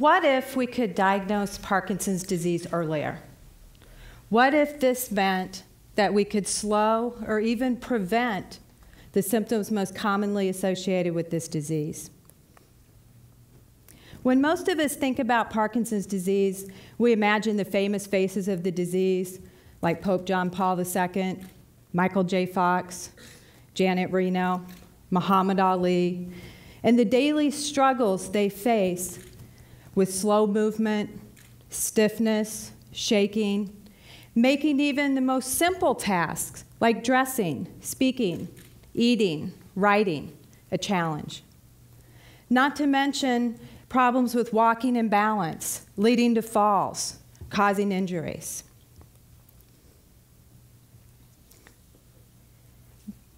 what if we could diagnose Parkinson's disease earlier? What if this meant that we could slow or even prevent the symptoms most commonly associated with this disease? When most of us think about Parkinson's disease, we imagine the famous faces of the disease, like Pope John Paul II, Michael J. Fox, Janet Reno, Muhammad Ali, and the daily struggles they face with slow movement, stiffness, shaking, making even the most simple tasks, like dressing, speaking, eating, writing, a challenge. Not to mention problems with walking and balance, leading to falls, causing injuries.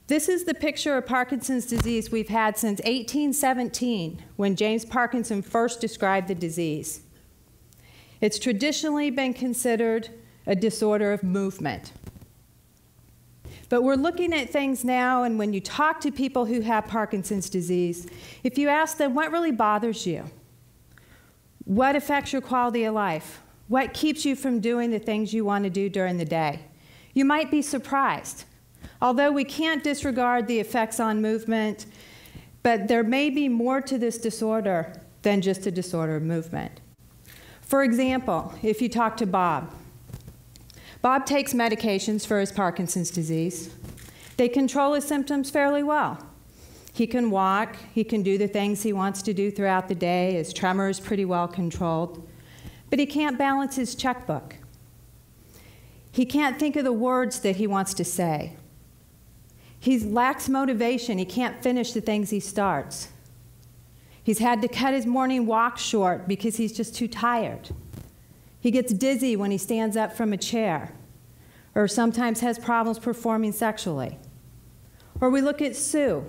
This is the picture of Parkinson's disease we've had since 1817, when James Parkinson first described the disease. It's traditionally been considered a disorder of movement. But we're looking at things now, and when you talk to people who have Parkinson's disease, if you ask them what really bothers you, what affects your quality of life, what keeps you from doing the things you want to do during the day, you might be surprised. Although we can't disregard the effects on movement, but there may be more to this disorder than just a disorder of movement. For example, if you talk to Bob, Bob takes medications for his Parkinson's disease. They control his symptoms fairly well. He can walk, he can do the things he wants to do throughout the day, his tremor is pretty well controlled, but he can't balance his checkbook. He can't think of the words that he wants to say. He lacks motivation, he can't finish the things he starts. He's had to cut his morning walk short because he's just too tired. He gets dizzy when he stands up from a chair, or sometimes has problems performing sexually. Or we look at Sue.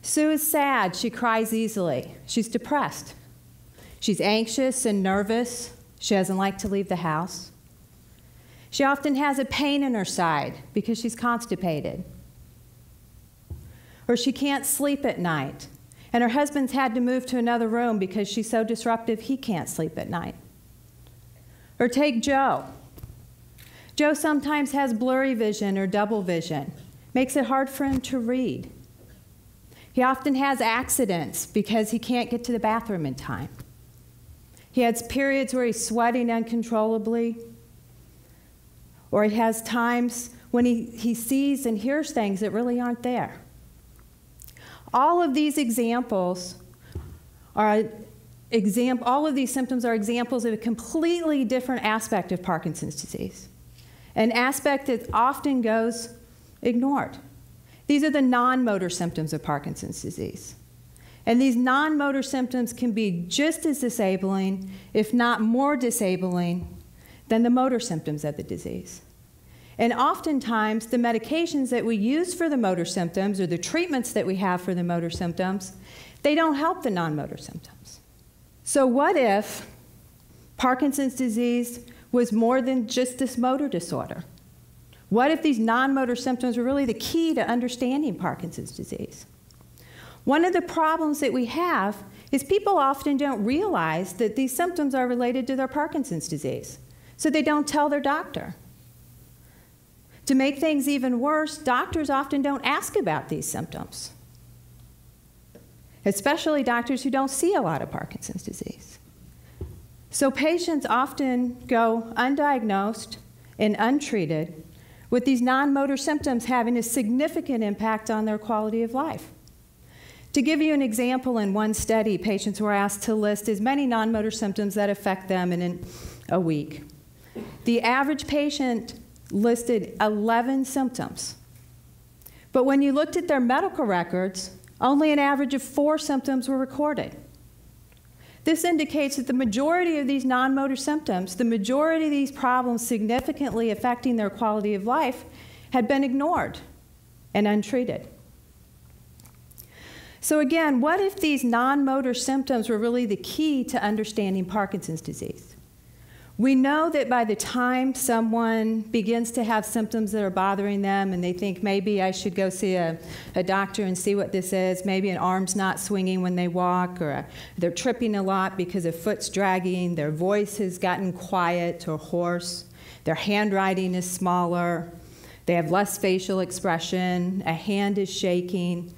Sue is sad, she cries easily. She's depressed. She's anxious and nervous. She doesn't like to leave the house. She often has a pain in her side because she's constipated. Or she can't sleep at night, and her husband's had to move to another room because she's so disruptive he can't sleep at night. Or take Joe. Joe sometimes has blurry vision or double vision. Makes it hard for him to read. He often has accidents because he can't get to the bathroom in time. He has periods where he's sweating uncontrollably, or he has times when he sees and hears things that really aren't there. All of these examples are all of these symptoms are examples of a completely different aspect of Parkinson's disease, an aspect that often goes ignored. These are the non-motor symptoms of Parkinson's disease. And these non-motor symptoms can be just as disabling, if not more disabling, than the motor symptoms of the disease. And oftentimes, the medications that we use for the motor symptoms, or the treatments that we have for the motor symptoms, they don't help the non-motor symptoms. So what if Parkinson's disease was more than just this motor disorder? What if these non-motor symptoms were really the key to understanding Parkinson's disease? One of the problems that we have is people often don't realize that these symptoms are related to their Parkinson's disease, so they don't tell their doctor. To make things even worse, doctors often don't ask about these symptoms, especially doctors who don't see a lot of Parkinson's disease. So patients often go undiagnosed and untreated, with these non-motor symptoms having a significant impact on their quality of life. To give you an example, in one study, patients were asked to list as many non-motor symptoms that affect them in a week. The average patient listed 11 symptoms. But when you looked at their medical records, only an average of 4 symptoms were recorded. This indicates that the majority of these non-motor symptoms, the majority of these problems significantly affecting their quality of life, had been ignored and untreated. So again, what if these non-motor symptoms were really the key to understanding Parkinson's disease? We know that by the time someone begins to have symptoms that are bothering them and they think maybe I should go see a doctor and see what this is, maybe an arm's not swinging when they walk, or they're tripping a lot because a foot's dragging, their voice has gotten quiet or hoarse, their handwriting is smaller, they have less facial expression, a hand is shaking.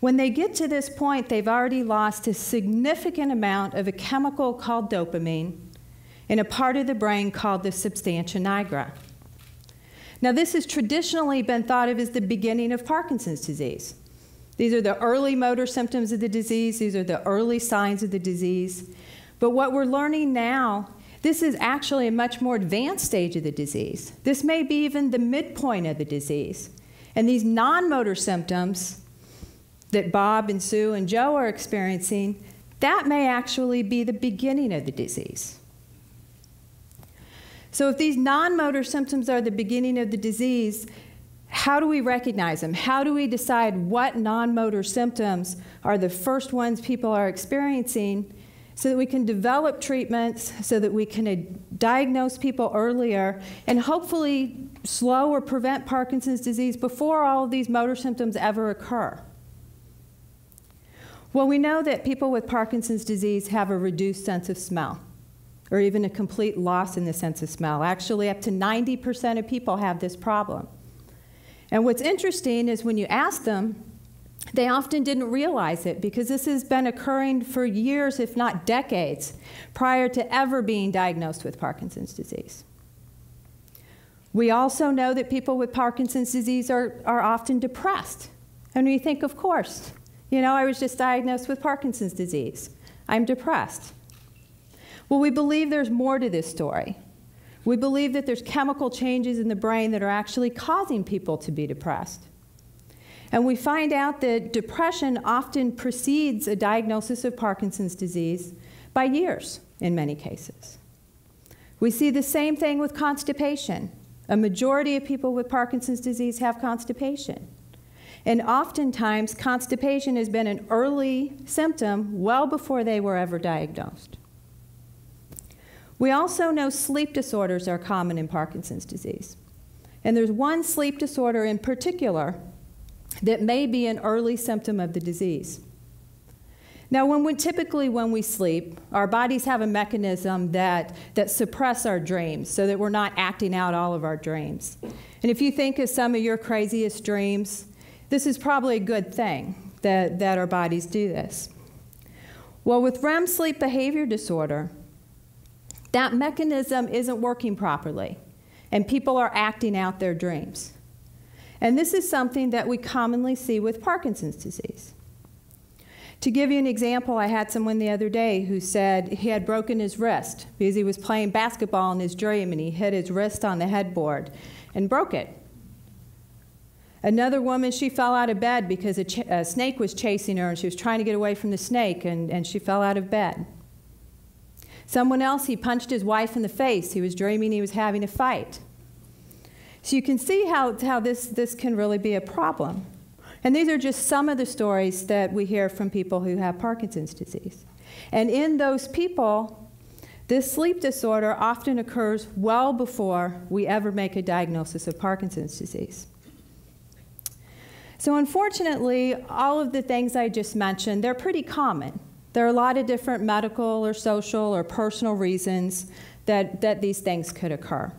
When they get to this point, they've already lost a significant amount of a chemical called dopamine in a part of the brain called the substantia nigra. Now, this has traditionally been thought of as the beginning of Parkinson's disease. These are the early motor symptoms of the disease. These are the early signs of the disease. But what we're learning now, this is actually a much more advanced stage of the disease. This may be even the midpoint of the disease. And these non-motor symptoms that Bob and Sue and Joe are experiencing, that may actually be the beginning of the disease. So if these non-motor symptoms are the beginning of the disease, how do we recognize them? How do we decide what non-motor symptoms are the first ones people are experiencing so that we can develop treatments, so that we can diagnose people earlier and hopefully slow or prevent Parkinson's disease before all of these motor symptoms ever occur? Well, we know that people with Parkinson's disease have a reduced sense of smell, or even a complete loss in the sense of smell. Actually, up to 90% of people have this problem. And what's interesting is when you ask them, they often didn't realize it because this has been occurring for years, if not decades, prior to ever being diagnosed with Parkinson's disease. We also know that people with Parkinson's disease are often depressed. And we think, of course, you know, I was just diagnosed with Parkinson's disease. I'm depressed. Well, we believe there's more to this story. We believe that there's chemical changes in the brain that are actually causing people to be depressed. And we find out that depression often precedes a diagnosis of Parkinson's disease by years in many cases. We see the same thing with constipation. A majority of people with Parkinson's disease have constipation. And oftentimes, constipation has been an early symptom well before they were ever diagnosed. We also know sleep disorders are common in Parkinson's disease. And there's one sleep disorder in particular that may be an early symptom of the disease. Now, typically when we sleep, our bodies have a mechanism that suppress our dreams so that we're not acting out all of our dreams. And if you think of some of your craziest dreams, this is probably a good thing that our bodies do this. Well, with REM sleep behavior disorder, that mechanism isn't working properly, and people are acting out their dreams. And this is something that we commonly see with Parkinson's disease. To give you an example, I had someone the other day who said he had broken his wrist because he was playing basketball in his dream and he hit his wrist on the headboard and broke it. Another woman, she fell out of bed because a snake was chasing her and she was trying to get away from the snake and she fell out of bed. Someone else, he punched his wife in the face. He was dreaming he was having a fight. So you can see how this can really be a problem. And these are just some of the stories that we hear from people who have Parkinson's disease. And in those people, this sleep disorder often occurs well before we ever make a diagnosis of Parkinson's disease. So unfortunately, all of the things I just mentioned, they're pretty common. There are a lot of different medical or social or personal reasons that these things could occur.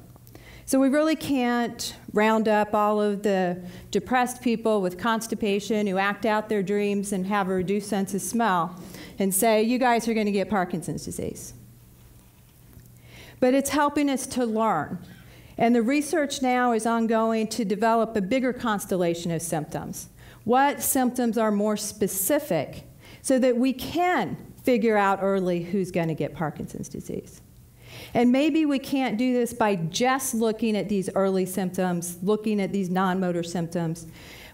So we really can't round up all of the depressed people with constipation who act out their dreams and have a reduced sense of smell and say, you guys are going to get Parkinson's disease. But it's helping us to learn. And the research now is ongoing to develop a bigger constellation of symptoms. What symptoms are more specific so that we can figure out early who's going to get Parkinson's disease? And maybe we can't do this by just looking at these early symptoms, looking at these non-motor symptoms,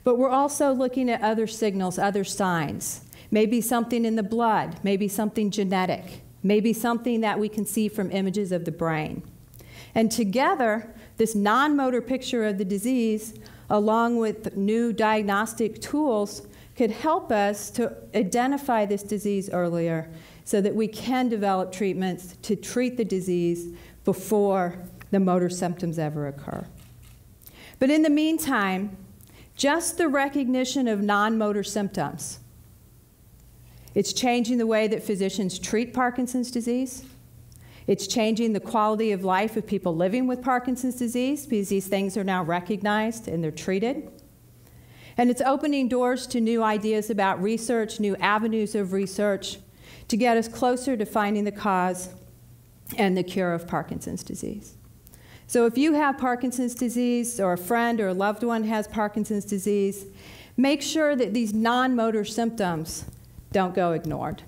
but we're also looking at other signals, other signs. Maybe something in the blood, maybe something genetic, maybe something that we can see from images of the brain. And together, this non-motor picture of the disease, along with new diagnostic tools, could help us to identify this disease earlier so that we can develop treatments to treat the disease before the motor symptoms ever occur. But in the meantime, just the recognition of non-motor symptoms, it's changing the way that physicians treat Parkinson's disease. It's changing the quality of life of people living with Parkinson's disease because these things are now recognized and they're treated. And it's opening doors to new ideas about research, new avenues of research to get us closer to finding the cause and the cure of Parkinson's disease. So if you have Parkinson's disease or a friend or a loved one has Parkinson's disease, make sure that these non-motor symptoms don't go ignored.